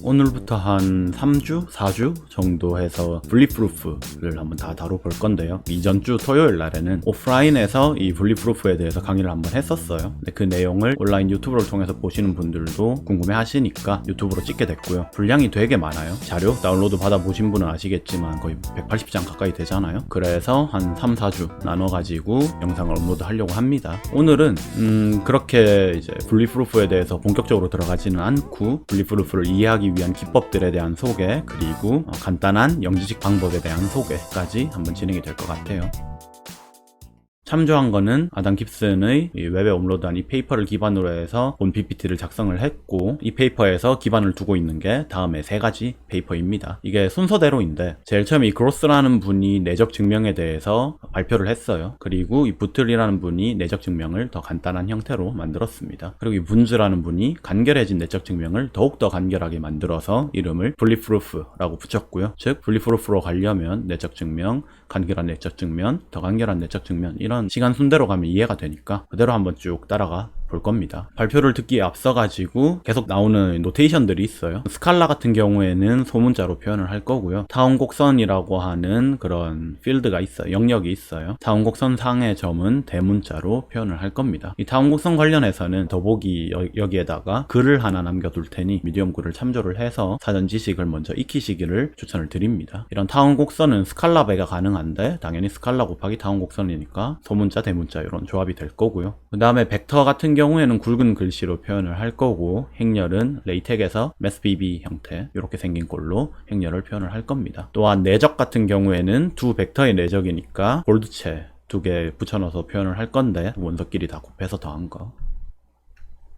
오늘부터 한 3주? 4주 정도 해서 블리프루프를 한번 다 다뤄볼 건데요. 이전 주 토요일 날에는 오프라인에서 이 블리프루프에 대해서 강의를 한번 했었어요. 근데 그 내용을 온라인 유튜브를 통해서 보시는 분들도 궁금해 하시니까 유튜브로 찍게 됐고요. 분량이 되게 많아요. 자료 다운로드 받아보신 분은 아시겠지만 거의 180장 가까이 되잖아요. 그래서 한 3, 4주 나눠가지고 영상을 업로드 하려고 합니다. 오늘은 그렇게 이제 블리프루프에 대해서 본격적으로 들어가지는 않고 블리프루프를 이해하기 위한 기법들에 대한 소개, 그리고 간단한 영지식 방법에 대한 소개까지 한번 진행이 될 것 같아요. 참조한 거는 아담 깁슨의 웹에 업로드한 이 페이퍼를 기반으로 해서 본 PPT를 작성을 했고, 이 페이퍼에서 기반을 두고 있는 게 다음에 3가지 페이퍼입니다. 이게 순서대로인데 제일 처음에 이 그로스라는 분이 내적 증명에 대해서 발표를 했어요. 그리고 이 부틀이라는 분이 내적 증명을 더 간단한 형태로 만들었습니다. 그리고 이 분즈라는 분이 간결해진 내적 증명을 더욱더 간결하게 만들어서 이름을 블리프루프라고 붙였고요. 즉 블리프루프로 가려면 내적 증명, 간결한 내적 증명, 더 간결한 내적 증명, 이런 시간 순대로 가면 이해가 되니까 그대로 한번 쭉 따라가 볼 겁니다. 발표를 듣기에 앞서 가지고 계속 나오는 노테이션들이 있어요. 스칼라 같은 경우에는 소문자로 표현을 할 거고요. 타원 곡선이라고 하는 그런 필드가 있어요. 영역이 있어요. 타원 곡선 상의 점은 대문자로 표현을 할 겁니다. 이 타원 곡선 관련해서는 더보기 여기에다가 글을 하나 남겨둘 테니 미디엄 글을 참조를 해서 사전 지식을 먼저 익히시기를 추천을 드립니다. 이런 타원 곡선은 스칼라 배가 가능한데 당연히 스칼라 곱하기 타원 곡선이니까 소문자 대문자 이런 조합이 될 거고요. 그 다음에 벡터 같은 경우에는 굵은 글씨로 표현을 할 거고, 행렬은 레이텍에서 MathBB 형태 이렇게 생긴 꼴로 행렬을 표현을 할 겁니다. 또한 내적 같은 경우에는 두 벡터의 내적이니까 볼드체 2개 붙여넣어서 표현을 할 건데 원소끼리 다 곱해서 더한 거.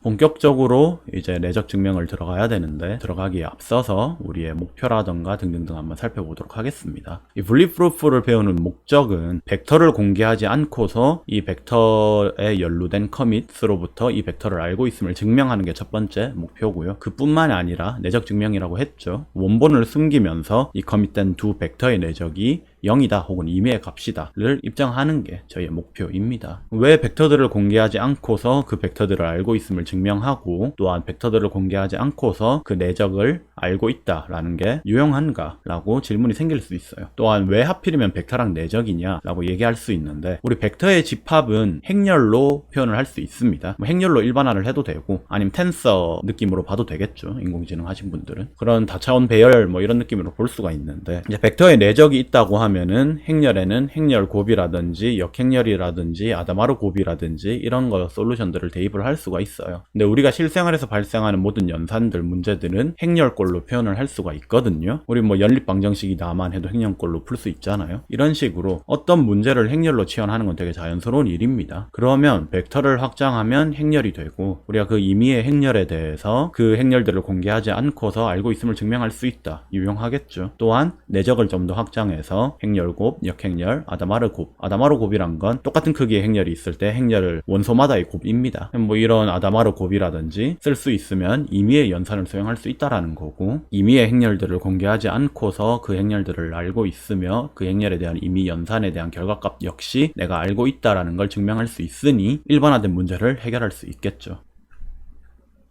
본격적으로 이제 내적 증명을 들어가야 되는데 들어가기에 앞서서 우리의 목표라던가 등등등 한번 살펴보도록 하겠습니다. 이 블리프루프를 배우는 목적은 벡터를 공개하지 않고서 이 벡터에 연루된 커밋으로부터 이 벡터를 알고 있음을 증명하는 게 첫 번째 목표고요. 그뿐만이 아니라 내적 증명이라고 했죠. 원본을 숨기면서 이 커밋된 두 벡터의 내적이 0이다 혹은 임의의 값이다를 입증하는 게 저희의 목표입니다. 왜 벡터들을 공개하지 않고서 그 벡터들을 알고 있음을 증명하고, 또한 벡터들을 공개하지 않고서 그 내적을 알고 있다라는 게 유용한가? 라고 질문이 생길 수 있어요. 또한 왜 하필이면 벡터랑 내적이냐? 라고 얘기할 수 있는데, 우리 벡터의 집합은 행렬로 표현을 할 수 있습니다. 행렬로 일반화를 해도 되고 아니면 텐서 느낌으로 봐도 되겠죠. 인공지능 하신 분들은. 그런 다차원 배열 뭐 이런 느낌으로 볼 수가 있는데, 이제 벡터의 내적이 있다고 하면은 행렬에는 행렬 곱이라든지 역행렬이라든지 아다마르 곱이라든지 이런 거 솔루션들을 대입을 할 수가 있어요. 근데 우리가 실생활에서 발생하는 모든 연산들, 문제들은 행렬꼴로 표현을 할 수가 있거든요. 우리 뭐 연립방정식이나만 해도 행렬꼴로 풀 수 있잖아요. 이런 식으로 어떤 문제를 행렬로 치환하는 건 되게 자연스러운 일입니다. 그러면 벡터를 확장하면 행렬이 되고, 우리가 그 임의의 행렬에 대해서 그 행렬들을 공개하지 않고서 알고 있음을 증명할 수 있다. 유용하겠죠. 또한 내적을 좀 더 확장해서 행렬곱, 역행렬, 아다마르 곱. 아다마르 곱이란 건 똑같은 크기의 행렬이 있을 때 행렬을 원소마다의 곱입니다. 뭐 이런 아다마르 곱이라든지 쓸 수 있으면 임의의 연산을 수행할 수 있다라는 거고, 임의의 행렬들을 공개하지 않고서 그 행렬들을 알고 있으며 그 행렬에 대한 임의 연산에 대한 결과값 역시 내가 알고 있다라는 걸 증명할 수 있으니 일반화된 문제를 해결할 수 있겠죠.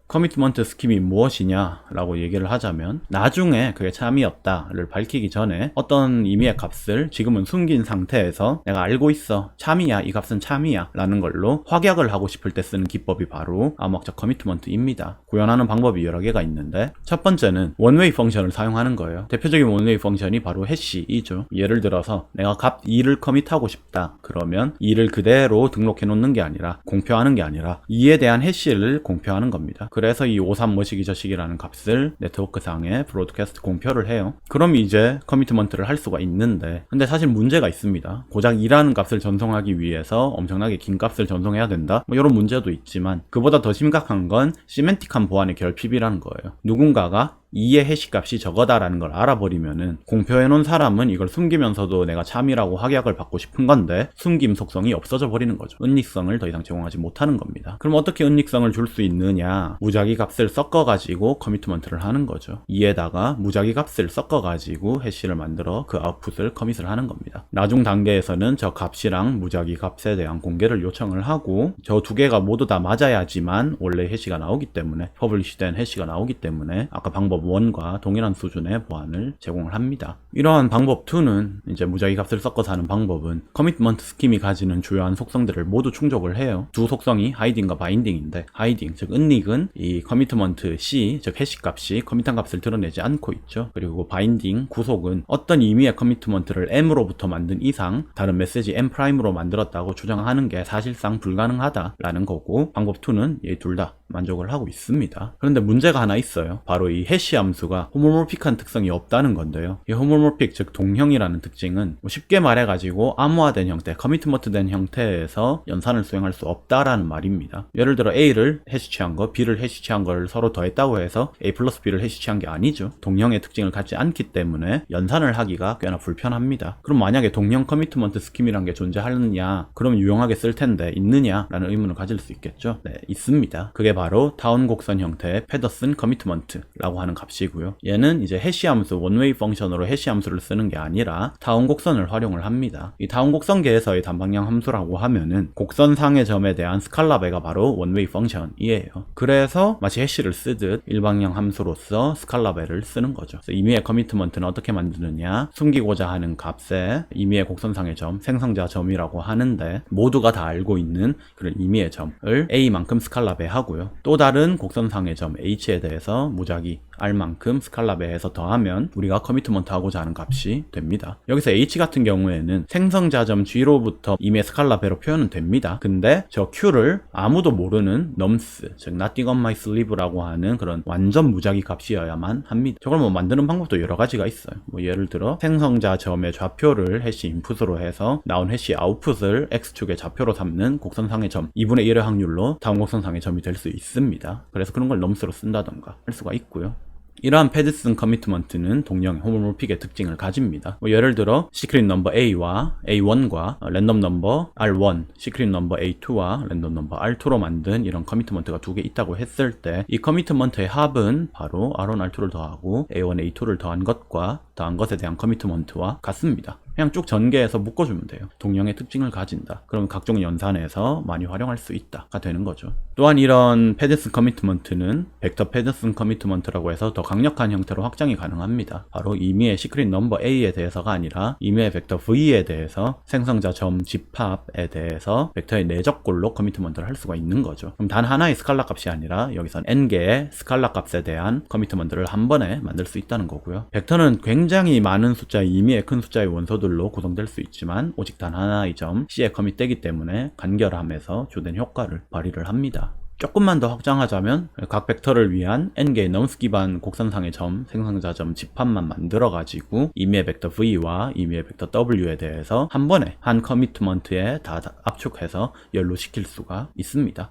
커미트먼트 스킴이 무엇이냐 라고 얘기를 하자면, 나중에 그게 참이었다를 밝히기 전에 어떤 임의의 값을 지금은 숨긴 상태에서 내가 알고 있어, 참이야, 이 값은 참이야 라는 걸로 확약을 하고 싶을 때 쓰는 기법이 바로 암호학적 커미트먼트입니다. 구현하는 방법이 여러 개가 있는데, 첫 번째는 원웨이 펑션을 사용하는 거예요. 대표적인 원웨이 펑션이 바로 해시이죠. 예를 들어서 내가 값 2를 커밋하고 싶다. 그러면 2를 그대로 등록해 놓는 게 아니라, 공표하는 게 아니라 2에 대한 해시를 공표하는 겁니다. 그래서 이 53 뭐시기 저시기라는 값을 네트워크상에 브로드캐스트 공표를 해요. 그럼 이제 커미트먼트를 할 수가 있는데, 근데 사실 문제가 있습니다. 고작 2라는 값을 전송하기 위해서 엄청나게 긴 값을 전송해야 된다? 뭐 이런 문제도 있지만, 그보다 더 심각한 건 시멘틱한 보안의 결핍이라는 거예요. 누군가가 2의 해시값이 저거다라는 걸 알아버리면은 공표해놓은 사람은 이걸 숨기면서도 내가 참이라고 확약을 받고 싶은 건데 숨김 속성이 없어져 버리는 거죠. 은닉성을 더 이상 제공하지 못하는 겁니다. 그럼 어떻게 은닉성을 줄 수 있느냐? 무작위 값을 섞어가지고 커미트먼트를 하는 거죠. 2에다가 무작위 값을 섞어가지고 해시를 만들어 그 아웃풋을 커밋을 하는 겁니다. 나중 단계에서는 저 값이랑 무작위 값에 대한 공개를 요청을 하고, 저 두 개가 모두 다 맞아야지만 원래 해시가 나오기 때문에, 퍼블리시된 해시가 나오기 때문에 아까 방법 방법 1과 동일한 수준의 보안을 제공을 합니다. 이러한 방법 2는 이제 무작위 값을 섞어서 하는 방법은 커미트먼트 스킴이 가지는 주요한 속성들을 모두 충족을 해요. 두 속성이 하이딩과 바인딩인데, 하이딩 즉 은닉은 이 커미트먼트 C 즉 해시 값이 커밋한 값을 드러내지 않고 있죠. 그리고 바인딩 구속은 어떤 임의의 커미트먼트를 M으로부터 만든 이상 다른 메시지 M''로 만들었다고 주장하는 게 사실상 불가능하다라는 거고, 방법 2는 이 둘 다 만족을 하고 있습니다. 그런데 문제가 하나 있어요. 바로 이 해시 함수가 호모모픽한 특성이 없다는 건데요. 이 호모모픽 즉 동형이라는 특징은 쉽게 말해가지고 암호화된 형태, 커미트먼트된 형태에서 연산을 수행할 수 없다라는 말입니다. 예를 들어 A를 해시치한 거, B를 해시치한 걸 서로 더했다고 해서 A 플러스 B를 해시치한 게 아니죠. 동형의 특징을 갖지 않기 때문에 연산을 하기가 꽤나 불편합니다. 그럼 만약에 동형 커미트먼트 스킴이란 게 존재하느냐, 그럼 유용하게 쓸 텐데 있느냐라는 의문을 가질 수 있겠죠. 네, 있습니다. 그게 바로 타운 곡선 형태의 페더슨 커미트먼트라고 하는 값이고요. 얘는 이제 해시 함수, 원웨이 펑션으로 해시 함수를 쓰는 게 아니라 타운 곡선을 활용을 합니다. 이 타운 곡선계에서의 단방향 함수라고 하면은 곡선상의 점에 대한 스칼라베가 바로 원웨이 펑션이에요. 그래서 마치 해시를 쓰듯 일방향 함수로서 스칼라베를 쓰는 거죠. 그래서 임의의 커미트먼트는 어떻게 만드느냐, 숨기고자 하는 값에 임의의 곡선상의 점, 생성자 점이라고 하는데 모두가 다 알고 있는 그런 임의의 점을 A만큼 스칼라베 하고요. 또 다른 곡선상의 점 H에 대해서 무작위 R만큼 스칼라베해서 더하면 우리가 커미트먼트 하고자 하는 값이 됩니다. 여기서 H 같은 경우에는 생성자점 G로부터 임의 스칼라베로 표현은 됩니다. 근데 저 Q를 아무도 모르는 nums, 즉 nothing on my sleeve라고 하는 그런 완전 무작위 값이어야만 합니다. 저걸 뭐 만드는 방법도 여러 가지가 있어요. 뭐 예를 들어 생성자점의 좌표를 해시 인풋으로 해서 나온 해시 아웃풋을 X축의 좌표로 삼는 곡선상의 점 2분의 1의 확률로 다음 곡선상의 점이 될 수 있습니다. 그래서 그런 걸 nums로 쓴다던가 할 수가 있고요. 이러한 페더슨 커미트먼트는 동형 호모모픽의 특징을 가집니다. 예를 들어 시크릿 넘버 A와 A1과 랜덤 넘버 R1, 시크릿 넘버 A2와 랜덤 넘버 R2로 만든 이런 커미트먼트가 두 개 있다고 했을 때 이 커미트먼트의 합은 바로 R1, R2를 더하고 A1, A2를 더한 것과 더한 것에 대한 커미트먼트와 같습니다. 그냥 쭉 전개해서 묶어주면 돼요. 동형의 특징을 가진다. 그럼 각종 연산에서 많이 활용할 수 있다가 되는 거죠. 또한 이런 페더슨 커미트먼트는 벡터 페더슨 커미트먼트라고 해서 더 강력한 형태로 확장이 가능합니다. 바로 임의의 시크릿 넘버 A에 대해서가 아니라 임의의 벡터 V에 대해서 생성자 점 집합에 대해서 벡터의 내적골로 커미트먼트를 할 수가 있는 거죠. 그럼 단 하나의 스칼라 값이 아니라 여기선 n개의 스칼라 값에 대한 커미트먼트를 한 번에 만들 수 있다는 거고요. 벡터는 굉장히 많은 숫자의 임의의 큰 숫자의 원소들로 구성될 수 있지만 오직 단 하나의 점 C에 커밋되기 때문에 간결함에서 주된 효과를 발휘를 합니다. 조금만 더 확장하자면 각 벡터를 위한 n개의 넘스 기반 곡선상의 점, 생성자점 집합만 만들어 가지고 임의의 벡터 V와 임의의 벡터 W에 대해서 한 번에 한 커미트먼트에 다 압축해서 연루시킬 수가 있습니다.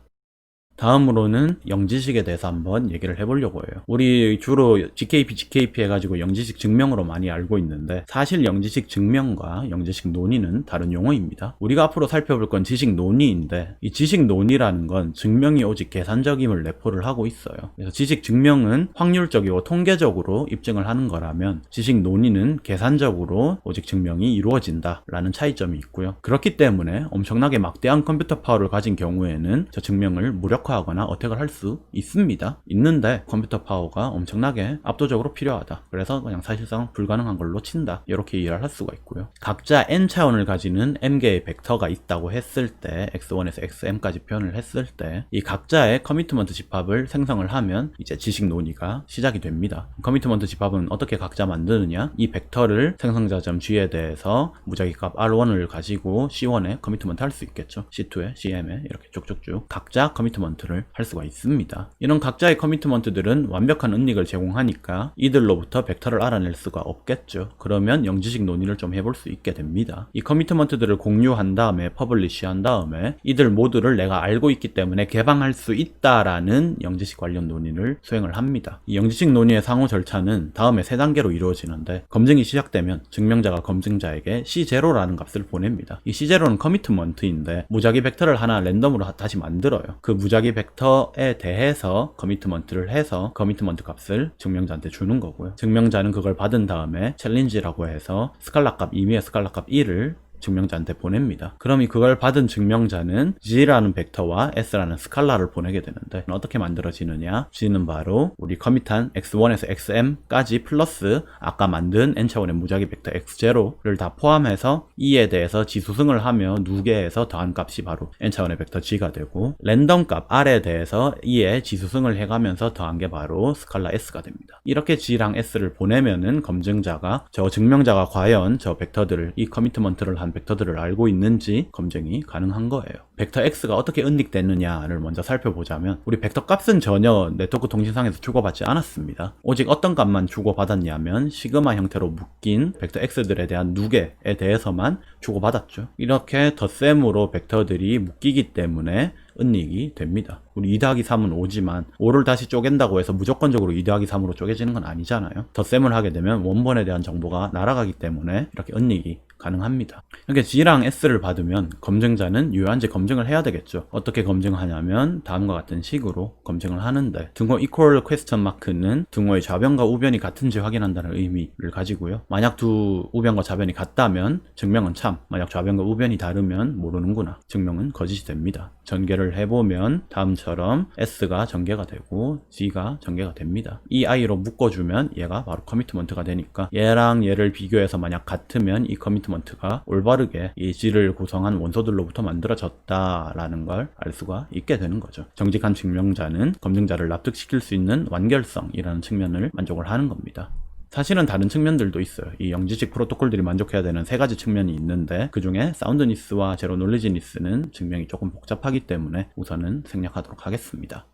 다음으로는 영지식에 대해서 한번 얘기를 해보려고 해요. 우리 주로 GKP 해가지고 영지식 증명으로 많이 알고 있는데 사실 영지식 증명과 영지식 논의는 다른 용어입니다. 우리가 앞으로 살펴볼 건 지식 논의인데 이 지식 논의라는 건 증명이 오직 계산적임을 내포를 하고 있어요. 그래서 지식 증명은 확률적이고 통계적으로 입증을 하는 거라면 지식 논의는 계산적으로 오직 증명이 이루어진다라는 차이점이 있고요. 그렇기 때문에 엄청나게 막대한 컴퓨터 파워를 가진 경우에는 저 증명을 무력화하거나 어택을 할 수 있습니다. 있는데 컴퓨터 파워가 엄청나게 압도적으로 필요하다. 그래서 그냥 사실상 불가능한 걸로 친다. 이렇게 이해를 할 수가 있고요. 각자 n 차원을 가지는 m개의 벡터가 있다고 했을 때 x1에서 xm까지 표현을 했을 때 이 각자의 커미트먼트 집합을 생성을 하면 이제 지식 논의가 시작이 됩니다. 커미트먼트 집합은 어떻게 각자 만드느냐? 이 벡터를 생성자점 g에 대해서 무작위값 r1을 가지고 c1에 커미트먼트 할 수 있겠죠. c2에 cm에 이렇게 쭉쭉쭉 각자 커미트먼트를 할 수가 있습니다. 이런 각자의 커미트먼트들은 완벽한 은닉을 제공하니까 이들로부터 벡터를 알아낼 수가 없겠죠. 그러면 영지식 논의를 좀 해볼 수 있게 됩니다. 이 커미트먼트들을 공유한 다음에 퍼블리시한 다음에 이들 모두를 내가 알고 있기 때문에 개방할 수 있다라는 영지식 관련 논의를 수행을 합니다. 이 영지식 논의의 상호 절차는 다음에 3단계로 이루어지는데 검증이 시작되면 증명자가 검증자에게 C0라는 값을 보냅니다. 이 C0는 커미트먼트인데 무작위 벡터를 하나 랜덤으로 다시 만들어요. 그 무작위 벡터에 대해서 커미트먼트를 해서 커미트먼트 값을 증명자한테 주는 거고요. 증명자는 그걸 받은 다음에 챌린지라고 해서 스칼라 값, 임의의 스칼라 값 1을 증명자한테 보냅니다. 그럼 그걸 받은 증명자는 G라는 벡터와 S라는 스칼라를 보내게 되는데 어떻게 만들어지느냐? G는 바로 우리 커밋한 X1에서 XM까지 플러스 아까 만든 n차원의 무작위 벡터 X0를 다 포함해서 E에 대해서 지수승을 하며 누계해서 더한 값이 바로 n차원의 벡터 G가 되고, 랜덤 값 R에 대해서 E에 지수승을 해가면서 더한 게 바로 스칼라 S가 됩니다. 이렇게 G랑 S를 보내면은 검증자가 저 증명자가 과연 저 벡터들을, 이 커미트먼트를 한 벡터들을 알고 있는지 검증이 가능한 거예요. 벡터 X가 어떻게 은닉됐느냐를 먼저 살펴보자면, 우리 벡터 값은 전혀 네트워크 통신상에서 주고받지 않았습니다. 오직 어떤 값만 주고받았냐면 시그마 형태로 묶인 벡터 X들에 대한 누계에 대해서만 주고받았죠. 이렇게 덧셈으로 벡터들이 묶이기 때문에 은닉이 됩니다. 우리 2-3은 5지만 5를 다시 쪼갠다고 해서 무조건적으로 2-3으로 쪼개지는 건 아니잖아요. 덧셈을 하게 되면 원본에 대한 정보가 날아가기 때문에 이렇게 은닉이 가능합니다. 이렇게 G랑 S를 받으면 검증자는 유효한지 검증을 해야 되겠죠. 어떻게 검증하냐면 다음과 같은 식으로 검증을 하는데, 등호 equal question mark는 등호의 좌변과 우변이 같은지 확인한다는 의미를 가지고요. 만약 두 우변과 좌변이 같다면 증명은 참, 만약 좌변과 우변이 다르면 모르는구나, 증명은 거짓이 됩니다. 전개를 해보면 다음처럼 S가 전개가 되고 G가 전개가 됩니다. 이 I로 묶어주면 얘가 바로 커미트먼트가 되니까 얘랑 얘를 비교해서 만약 같으면 이 커미트먼트가 올바르게 이 G를 구성한 원소들로부터 만들어졌다라는 걸 알 수가 있게 되는 거죠. 정직한 증명자는 검증자를 납득시킬 수 있는 완결성이라는 측면을 만족을 하는 겁니다. 사실은 다른 측면들도 있어요. 이 영지식 프로토콜들이 만족해야 되는 3가지 측면이 있는데, 그 중에 사운드니스와 제로 놀리지니스는 증명이 조금 복잡하기 때문에 우선은 생략하도록 하겠습니다.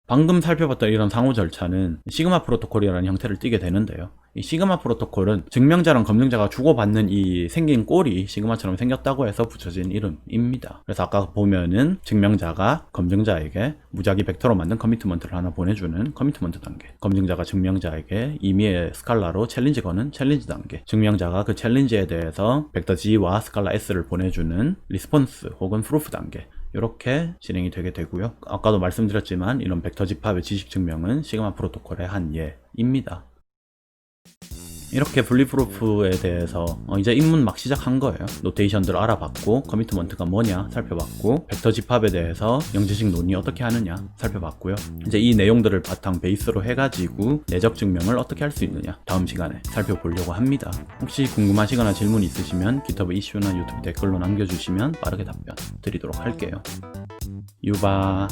방금 살펴봤던 이런 상호 절차는 시그마 프로토콜이라는 형태를 띠게 되는데요. 이 시그마 프로토콜은 증명자랑 검증자가 주고받는 이 생긴 꼴이 시그마처럼 생겼다고 해서 붙여진 이름입니다. 그래서 아까 보면은 증명자가 검증자에게 무작위 벡터로 만든 커미트먼트를 하나 보내주는 커미트먼트 단계, 검증자가 증명자에게 임의의 스칼라로 챌린지 거는 챌린지 단계, 증명자가 그 챌린지에 대해서 벡터 G와 스칼라 S를 보내주는 리스폰스 혹은 프루프 단계, 이렇게 진행이 되게 되고요. 아까도 말씀드렸지만 이런 벡터 집합의 지식 증명은 시그마 프로토콜의 한 예입니다. 이렇게 분리프루프에 대해서 이제 입문 막 시작한 거예요. 노테이션들 알아봤고, 커미트먼트가 뭐냐 살펴봤고, 벡터 집합에 대해서 영지식 논의 어떻게 하느냐 살펴봤고요. 이제 이 내용들을 바탕 베이스로 해가지고 내적 증명을 어떻게 할 수 있느냐 다음 시간에 살펴보려고 합니다. 혹시 궁금하시거나 질문 있으시면 GitHub 이슈나 유튜브 댓글로 남겨주시면 빠르게 답변 드리도록 할게요. 유바.